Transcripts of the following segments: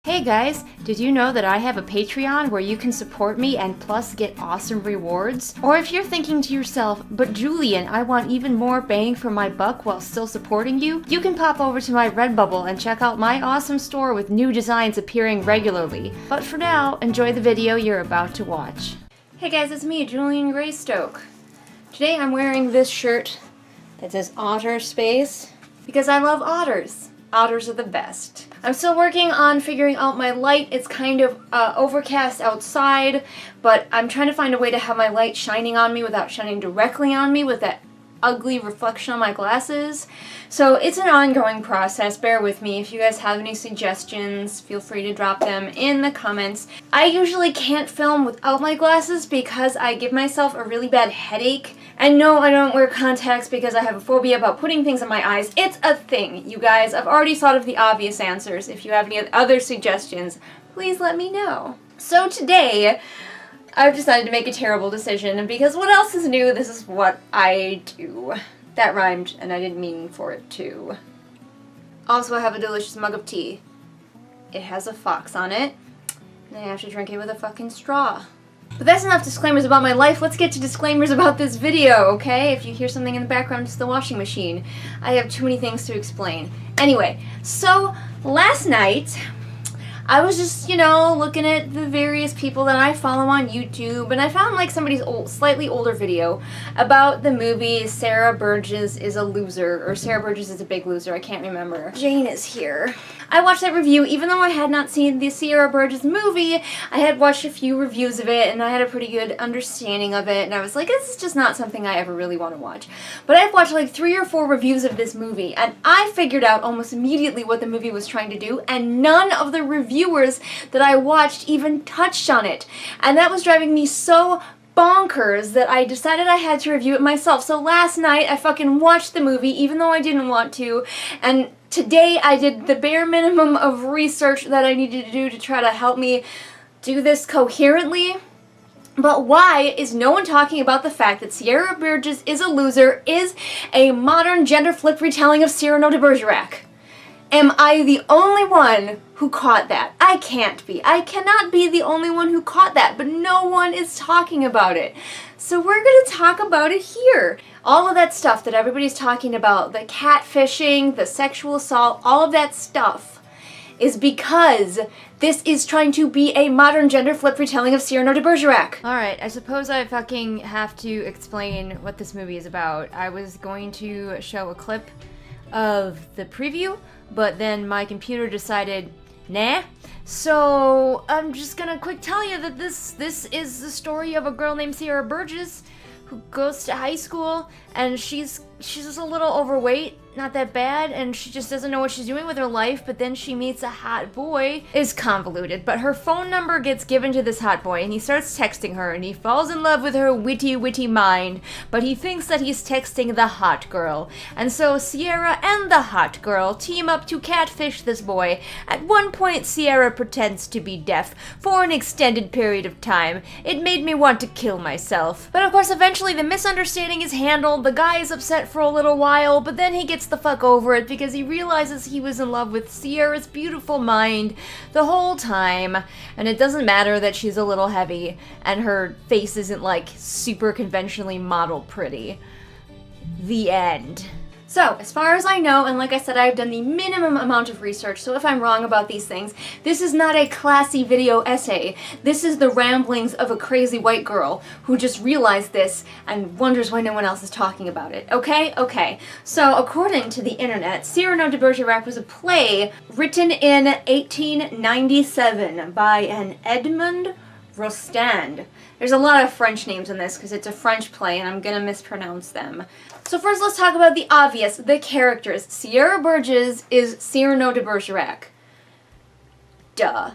Hey guys, did you know that I have a Patreon where you can support me and plus get awesome rewards? Or if you're thinking to yourself, but Julian, I want even more bang for my buck while still supporting you, you can pop over to my Redbubble and check out my awesome store with new designs appearing regularly. But for now, enjoy the video you're about to watch. Hey guys, it's me, Julian Greystoke. Today I'm wearing this shirt that says Otter Space because I love otters. Otters are the best. I'm still working on figuring out my light. It's kind of overcast outside, but I'm trying to find a way to have my light shining on me without shining directly on me with that ugly reflection on my glasses. So it's an ongoing process. Bear with me. If you guys have any suggestions, feel free to drop them in the comments. I usually can't film without my glasses because I give myself a really bad headache. And no, I don't wear contacts because I have a phobia about putting things in my eyes. It's a thing, you guys. I've already thought of the obvious answers. If you have any other suggestions, please let me know. So today, I've decided to make a terrible decision, because what else is new? This is what I do. That rhymed, and I didn't mean for it to. Also, I have a delicious mug of tea. It has a fox on it, and I have to drink it with a fucking straw. But that's enough disclaimers about my life. Let's get to disclaimers about this video, okay? If you hear something in the background, it's the washing machine. I have too many things to explain. Anyway, so last night, I was just, looking at the various people that I follow on YouTube, and I found like somebody's slightly older video about the movie Sarah Burges is a Loser, or Sarah Burges is a Big Loser, I can't remember. Jane is here. I watched that review even though I had not seen the Sarah Burges movie. I had watched a few reviews of it, and I had a pretty good understanding of it, and I was like, this is just not something I ever really want to watch. But I've watched like 3 or 4 reviews of this movie, and I figured out almost immediately what the movie was trying to do, and none of the reviewers that I watched even touched on it. And that was driving me so bonkers that I decided I had to review it myself. So last night I fucking watched the movie even though I didn't want to, and today I did the bare minimum of research that I needed to do to try to help me do this coherently. But why is no one talking about the fact that Sarah Burges is a Loser is a modern gender flip retelling of Cyrano de Bergerac? Am I the only one who caught that? I can't be. I cannot be the only one who caught that, but no one is talking about it. So we're going to talk about it here. All of that stuff that everybody's talking about, the catfishing, the sexual assault, all of that stuff is because this is trying to be a modern gender flip retelling of Cyrano de Bergerac. Alright, I suppose I fucking have to explain what this movie is about. I was going to show a clip of the preview, but then my computer decided, nah. So I'm just gonna quick tell you that this is the story of a girl named Sarah Burges who goes to high school, and she's just a little overweight, not that bad, and she just doesn't know what she's doing with her life, but then she meets a hot boy. It's convoluted, but her phone number gets given to this hot boy, and he starts texting her, and he falls in love with her witty mind, but he thinks that he's texting the hot girl. And so Sierra and the hot girl team up to catfish this boy. At one point, Sierra pretends to be deaf for an extended period of time. It made me want to kill myself. But of course, eventually the misunderstanding is handled. The guy is upset for a little while, but then he gets the fuck over it because he realizes he was in love with Sierra's beautiful mind the whole time, and it doesn't matter that she's a little heavy and her face isn't like super conventionally model pretty. The end. So, as far as I know, and like I said, I've done the minimum amount of research, so if I'm wrong about these things, this is not a classy video essay. This is the ramblings of a crazy white girl who just realized this and wonders why no one else is talking about it. Okay? Okay. So, according to the internet, Cyrano de Bergerac was a play written in 1897 by an Edmond Rostand. There's a lot of French names in this because it's a French play and I'm gonna mispronounce them. So first let's talk about the obvious, the characters. Sarah Burges is Cyrano de Bergerac. Duh.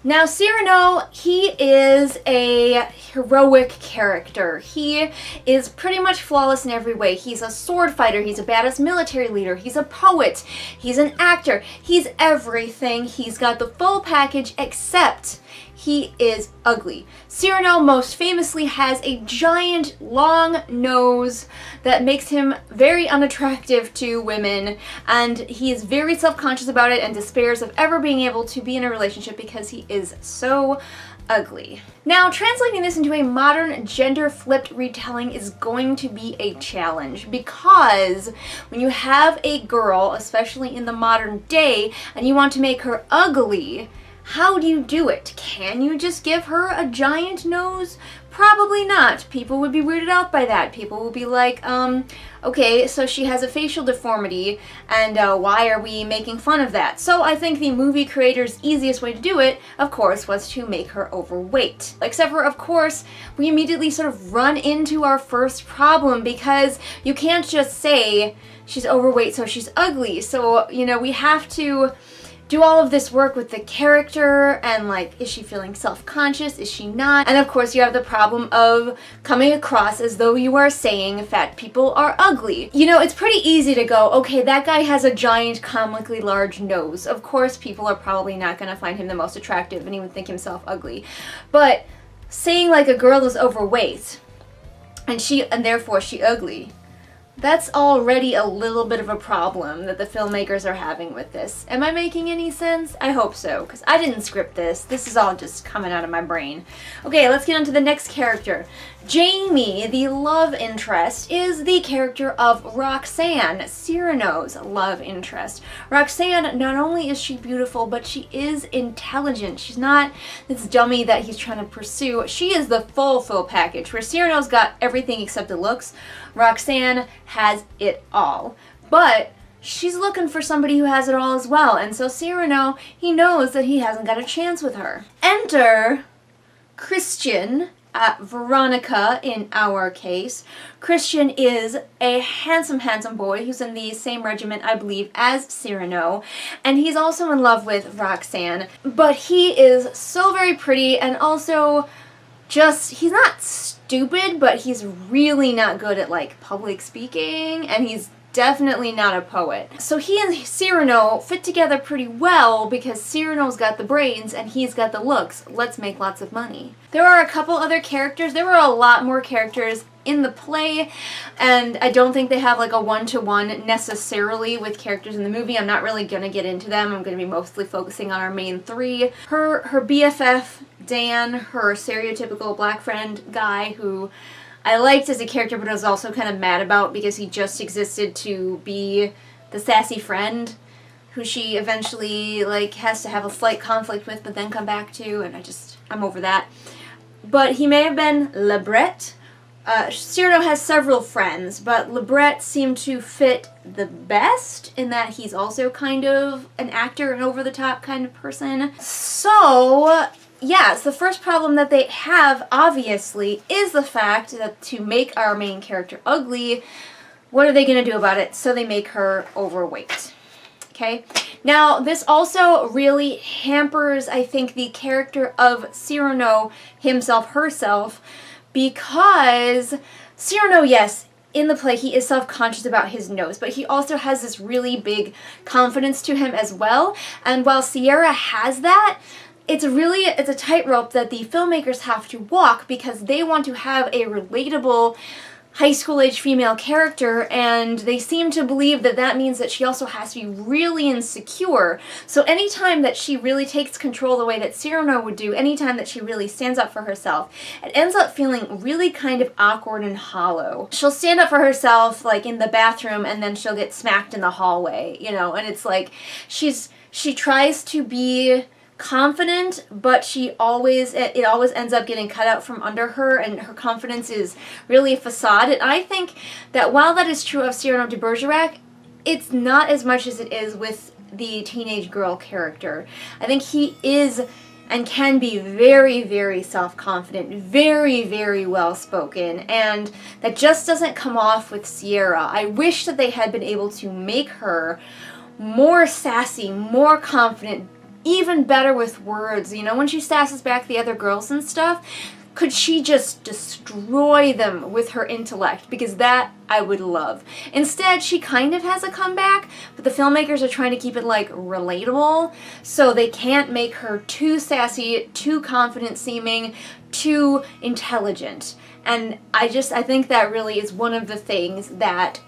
Now, Cyrano, he is a heroic character. He is pretty much flawless in every way. He's a sword fighter, he's a badass military leader, he's a poet, he's an actor, he's everything. He's got the full package, except he is ugly. Cyrano most famously has a giant, long nose that makes him very unattractive to women, and he is very self-conscious about it and despairs of ever being able to be in a relationship because he is so ugly. Now, translating this into a modern gender-flipped retelling is going to be a challenge, because when you have a girl, especially in the modern day, and you want to make her ugly, how do you do it? Can you just give her a giant nose? Probably not. People would be weirded out by that. People will be like, okay, so she has a facial deformity, and why are we making fun of that? So I think the movie creator's easiest way to do it, of course, was to make her overweight. Except for, of course, we immediately sort of run into our first problem, because you can't just say she's overweight so she's ugly. So, you know, we have to do all of this work with the character, and like, is she feeling self-conscious? Is she not? And of course you have the problem of coming across as though you are saying fat people are ugly. You know, it's pretty easy to go, okay, that guy has a giant comically large nose. Of course people are probably not going to find him the most attractive and he would think himself ugly. But saying like a girl is overweight and therefore she ugly, that's already a little bit of a problem that the filmmakers are having with this. Am I making any sense? I hope so, because I didn't script this. This is all just coming out of my brain. Okay, let's get on to the next character. Jamie, the love interest, is the character of Roxanne, Cyrano's love interest. Roxanne, not only is she beautiful, but she is intelligent. She's not this dummy that he's trying to pursue. She is the full package. Where Cyrano's got everything except the looks, Roxanne has it all. But she's looking for somebody who has it all as well, and so Cyrano, he knows that he hasn't got a chance with her. Enter Christian, Veronica in our case. Christian is a handsome boy who's in the same regiment, I believe, as Cyrano, and he's also in love with Roxanne, but he is so very pretty, and also just, he's not stupid, but he's really not good at like public speaking, and he's definitely not a poet. So he and Cyrano fit together pretty well because Cyrano's got the brains and he's got the looks. Let's make lots of money. There are a couple other characters. There were a lot more characters in the play, and I don't think they have like a one-to-one necessarily with characters in the movie. I'm not really gonna get into them. I'm gonna be mostly focusing on our main three. Her BFF, Dan, her stereotypical black friend guy who I liked as a character, but I was also kind of mad about because he just existed to be the sassy friend who she eventually like has to have a slight conflict with but then come back to, and I'm over that. But he may have been Lebret. Cyrano has several friends, but Lebret seemed to fit the best in that he's also kind of an actor, an over-the-top kind of person. So yes, the first problem that they have, obviously, is the fact that to make our main character ugly, what are they going to do about it? So they make her overweight. Okay? Now, this also really hampers, I think, the character of Cyrano himself, herself, because Cyrano, yes, in the play, he is self-conscious about his nose, but he also has this really big confidence to him as well. And while Sierra has that, it's a tightrope that the filmmakers have to walk because they want to have a relatable high school-age female character, and they seem to believe that that means that she also has to be really insecure. So anytime that she really takes control the way that Cyrano would do, anytime that she really stands up for herself, it ends up feeling really kind of awkward and hollow. She'll stand up for herself, like, in the bathroom, and then she'll get smacked in the hallway, you know, and it's like, she tries to be confident, but it always ends up getting cut out from under her, and her confidence is really a facade. And I think that while that is true of Cyrano de Bergerac, it's not as much as it is with the teenage girl character. I think he is and can be very, very self-confident, very, very well-spoken, and that just doesn't come off with Sierra. I wish that they had been able to make her more sassy, more confident, even better with words. You know, when she sasses back the other girls and stuff, could she just destroy them with her intellect? Because that I would love. Instead, she kind of has a comeback, but the filmmakers are trying to keep it, like, relatable, so they can't make her too sassy, too confident seeming, too intelligent. And I think that really is one of the things that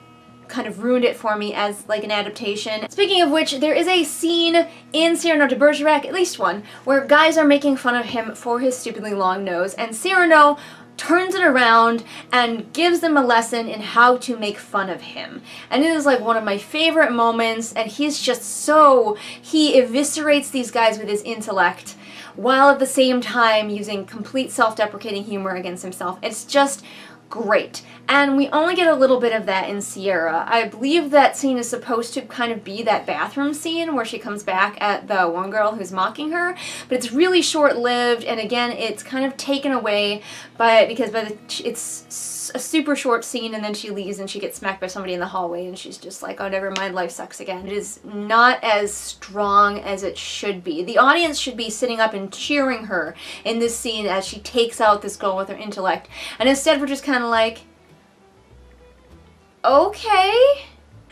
kind of ruined it for me as like an adaptation. Speaking of which, there is a scene in Cyrano de Bergerac, at least one, where guys are making fun of him for his stupidly long nose, and Cyrano turns it around and gives them a lesson in how to make fun of him. And it is like one of my favorite moments, and he eviscerates these guys with his intellect while at the same time using complete self-deprecating humor against himself. It's just great. And we only get a little bit of that in Sierra. I believe that scene is supposed to kind of be that bathroom scene where she comes back at the one girl who's mocking her, but it's really short-lived, and again, it's kind of taken away because it's a super short scene, and then she leaves and she gets smacked by somebody in the hallway, and she's just like, oh, never mind, life sucks again. It is not as strong as it should be. The audience should be sitting up and cheering her in this scene as she takes out this girl with her intellect, and instead we're just kind of like, okay.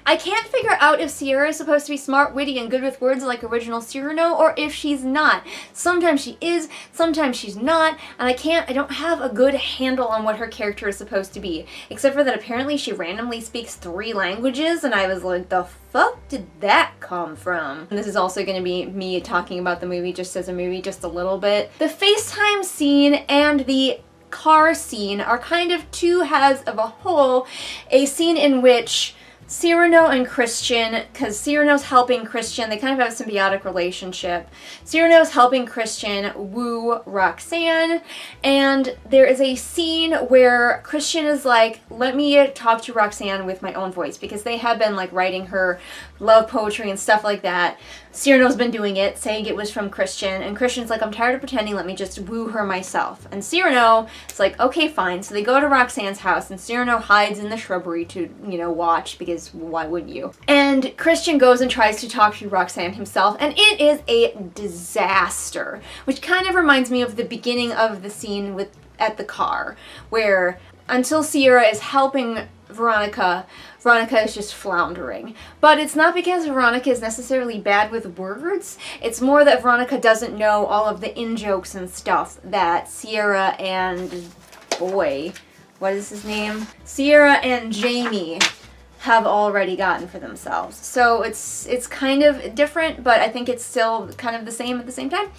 I can't figure out if Sierra is supposed to be smart, witty, and good with words like original Cyrano, or if she's not. Sometimes she is, sometimes she's not, and I don't have a good handle on what her character is supposed to be. Except for that apparently she randomly speaks 3 languages, and I was like, the fuck did that come from? And this is also going to be me talking about the movie just as a movie just a little bit. The FaceTime scene and the car scene are kind of two halves of a whole, a scene in which Cyrano and Christian, because Cyrano's helping Christian, they kind of have a symbiotic relationship. Cyrano's helping Christian woo Roxanne, and there is a scene where Christian is like, let me talk to Roxanne with my own voice, because they have been like writing her love poetry and stuff like that. Cyrano's been doing it, saying it was from Christian, and Christian's like, I'm tired of pretending, let me just woo her myself. And Cyrano is like, okay, fine. So they go to Roxanne's house, and Cyrano hides in the shrubbery to, you know, watch, because why wouldn't you? And Christian goes and tries to talk to Roxanne himself, and it is a disaster, which kind of reminds me of the beginning of the scene at the car, where until Sierra is helping Veronica is just floundering. But it's not because Veronica is necessarily bad with words, it's more that Veronica doesn't know all of the in-jokes and stuff that Sierra and, boy, what is his name? Sierra and Jamie have already gotten for themselves. So it's kind of different, but I think it's still kind of the same at the same time.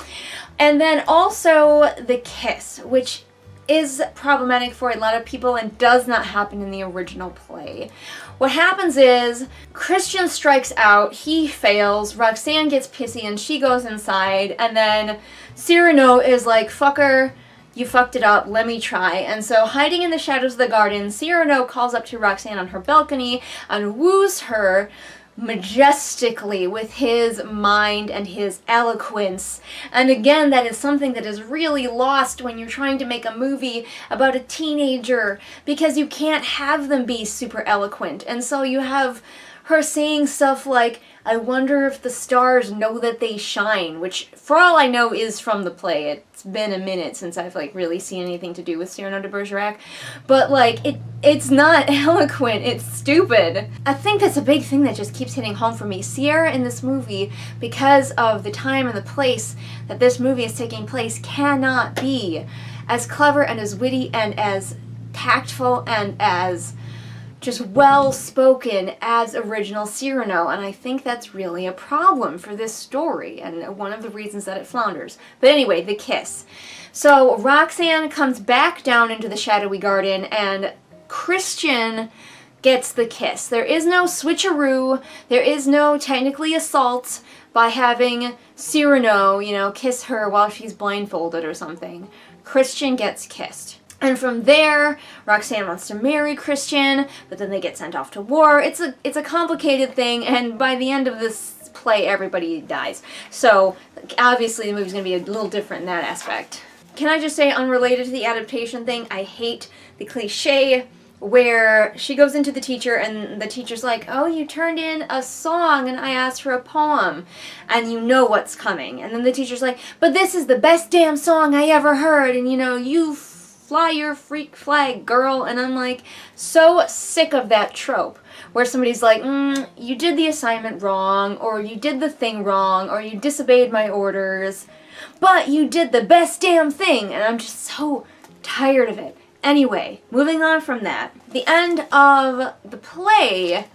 And then also the kiss, which is problematic for a lot of people and does not happen in the original play. What happens is Christian strikes out, he fails, Roxanne gets pissy and she goes inside, and then Cyrano is like, fucker, you fucked it up, let me try. And so hiding in the shadows of the garden, Cyrano calls up to Roxanne on her balcony and woos her majestically with his mind and his eloquence. And again, that is something that is really lost when you're trying to make a movie about a teenager, because you can't have them be super eloquent. And so you have her saying stuff like, I wonder if the stars know that they shine, which for all I know is from the play. It's been a minute since I've like really seen anything to do with Cyrano de Bergerac, but like it's not eloquent, it's stupid. I think that's a big thing that just keeps hitting home for me. Sierra in this movie, because of the time and the place that this movie is taking place, cannot be as clever and as witty and as tactful and as just well-spoken as original Cyrano, and I think that's really a problem for this story, and one of the reasons that it flounders. But anyway, the kiss. So Roxanne comes back down into the shadowy garden, and Christian gets the kiss. There is no switcheroo, there is no technically assault by having Cyrano, you know, kiss her while she's blindfolded or something. Christian gets kissed. And from there, Roxanne wants to marry Christian, but then they get sent off to war. It's a complicated thing, and by the end of this play, everybody dies. So, obviously, the movie's going to be a little different in that aspect. Can I just say, unrelated to the adaptation thing, I hate the cliche where she goes into the teacher and the teacher's like, oh, you turned in a song and I asked for a poem, and you know what's coming. And then the teacher's like, but this is the best damn song I ever heard, and you fly your freak flag, girl. And I'm like, so sick of that trope where somebody's like, you did the assignment wrong, or you did the thing wrong, or you disobeyed my orders, but you did the best damn thing. And I'm just so tired of it. Anyway, moving on from that, the end of the play,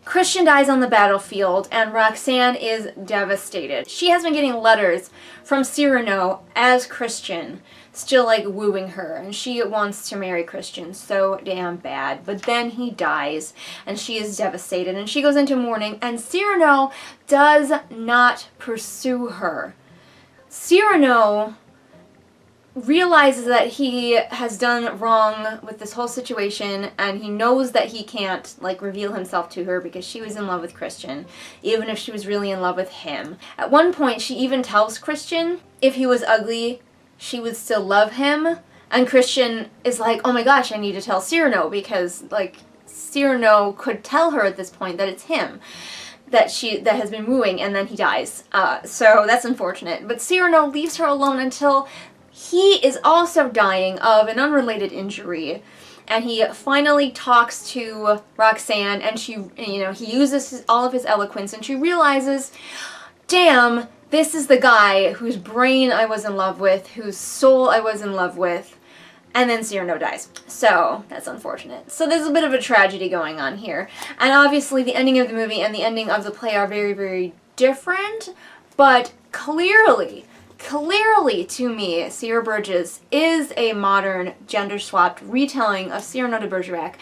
Christian dies on the battlefield and Roxanne is devastated. She has been getting letters from Cyrano as Christian, still like wooing her, and she wants to marry Christian so damn bad. But then he dies and she is devastated and she goes into mourning, and Cyrano does not pursue her. Cyrano realizes that he has done wrong with this whole situation, and he knows that he can't like reveal himself to her because she was in love with Christian, even if she was really in love with him. At one point she even tells Christian if he was ugly she would still love him, and Christian is like, oh my gosh, I need to tell Cyrano, because like Cyrano could tell her at this point that it's him that has been wooing, and then he dies. So that's unfortunate. But Cyrano leaves her alone until he is also dying of an unrelated injury, and he finally talks to Roxanne, and she, he uses all of his eloquence, and she realizes, damn, this is the guy whose brain I was in love with, whose soul I was in love with, and then Cyrano dies. So that's unfortunate. So there's a bit of a tragedy going on here, and obviously the ending of the movie and the ending of the play are very, very different, but clearly to me, Sierra Burgess is a modern, gender-swapped retelling of Cyrano de Bergerac.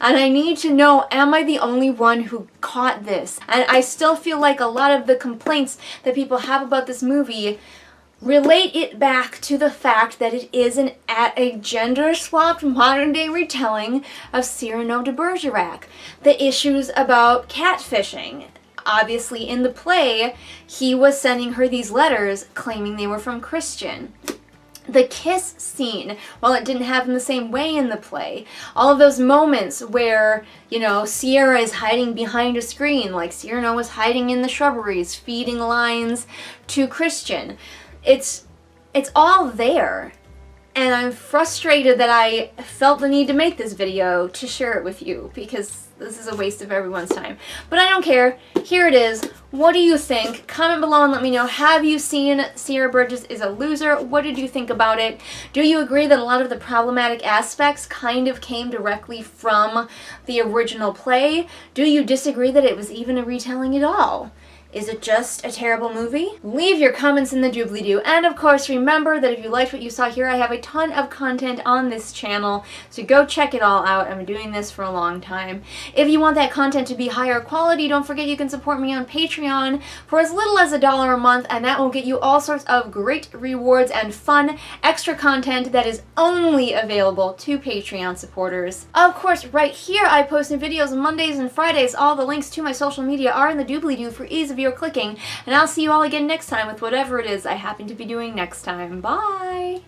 And I need to know, am I the only one who caught this? And I still feel like a lot of the complaints that people have about this movie relate it back to the fact that it is a gender-swapped modern-day retelling of Cyrano de Bergerac. The issues about catfishing. Obviously, in the play, he was sending her these letters claiming they were from Christian. The kiss scene, while it didn't happen the same way in the play, all of those moments where, Sierra is hiding behind a screen, like Cyrano was hiding in the shrubberies, feeding lines to Christian. It's all there. And I'm frustrated that I felt the need to make this video to share it with you, because this is a waste of everyone's time. But I don't care. Here it is. What do you think? Comment below and let me know. Have you seen Sierra Burgess is a Loser? What did you think about it? Do you agree that a lot of the problematic aspects kind of came directly from the original play? Do you disagree that it was even a retelling at all? Is it just a terrible movie? Leave your comments in the doobly-doo. And of course, remember that if you liked what you saw here, I have a ton of content on this channel, so go check it all out. I've been doing this for a long time. If you want that content to be higher quality, don't forget you can support me on Patreon for as little as $1 a month, and that will get you all sorts of great rewards and fun extra content that is only available to Patreon supporters. Of course, right here I post new videos Mondays and Fridays. All the links to my social media are in the doobly-doo for ease of your clicking, and I'll see you all again next time with whatever it is I happen to be doing next time. Bye!